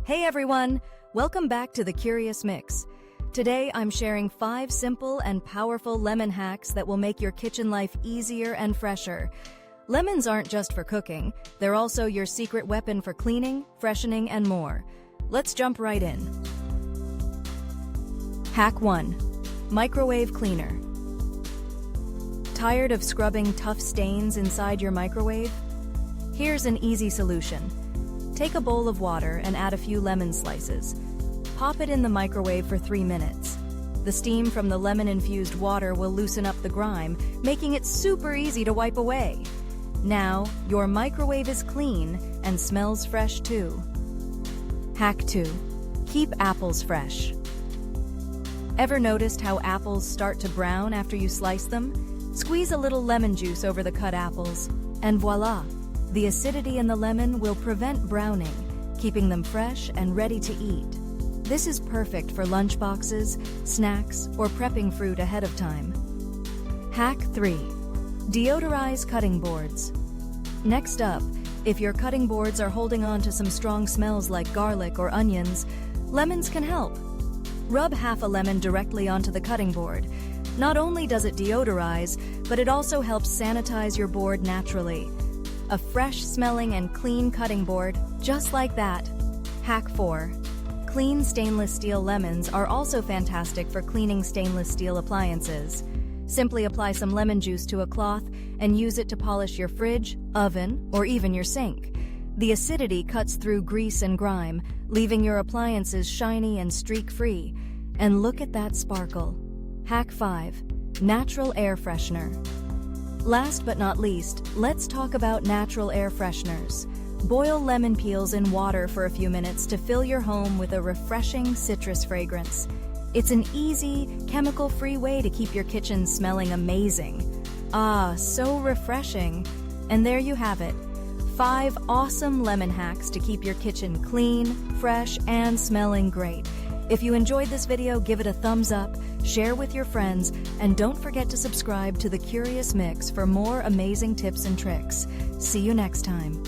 Hey everyone! Welcome back to The Curious Mix. Today I'm sharing 5 simple and powerful lemon hacks that will make your kitchen life easier and fresher. Lemons aren't just for cooking, they're also your secret weapon for cleaning, freshening, and more. Let's jump right in. Hack 1. Microwave Cleaner. Tired of scrubbing tough stains inside your microwave? Here's an easy solution. Take a bowl of water and add a few lemon slices. Pop it in the microwave for 3 minutes. The steam from the lemon-infused water will loosen up the grime, making it super easy to wipe away. Now, your microwave is clean and smells fresh too. Hack 2. Keep apples fresh. Ever noticed how apples start to brown after you slice them? Squeeze a little lemon juice over the cut apples, and voila! The acidity in the lemon will prevent browning, keeping them fresh and ready to eat. This is perfect for lunchboxes, snacks, or prepping fruit ahead of time. Hack 3. Deodorize cutting boards. Next up, if your cutting boards are holding on to some strong smells like garlic or onions, lemons can help. Rub half a lemon directly onto the cutting board. Not only does it deodorize, but it also helps sanitize your board naturally. A fresh-smelling and clean cutting board, just like that. Hack 4. Clean stainless steel lemons are also fantastic for cleaning stainless steel appliances. Simply apply some lemon juice to a cloth and use it to polish your fridge, oven, or even your sink. The acidity cuts through grease and grime, leaving your appliances shiny and streak-free. And look at that sparkle. Hack 5. Natural air freshener. Last but not least, let's talk about natural air fresheners. Boil lemon peels in water for a few minutes to fill your home with a refreshing citrus fragrance. It's an easy, chemical-free way to keep your kitchen smelling amazing. Ah, so refreshing. And there you have it. 5 awesome lemon hacks to keep your kitchen clean, fresh, and smelling great. If you enjoyed this video, give it a thumbs up, share with your friends, and don't forget to subscribe to The Curious Mix for more amazing tips and tricks. See you next time.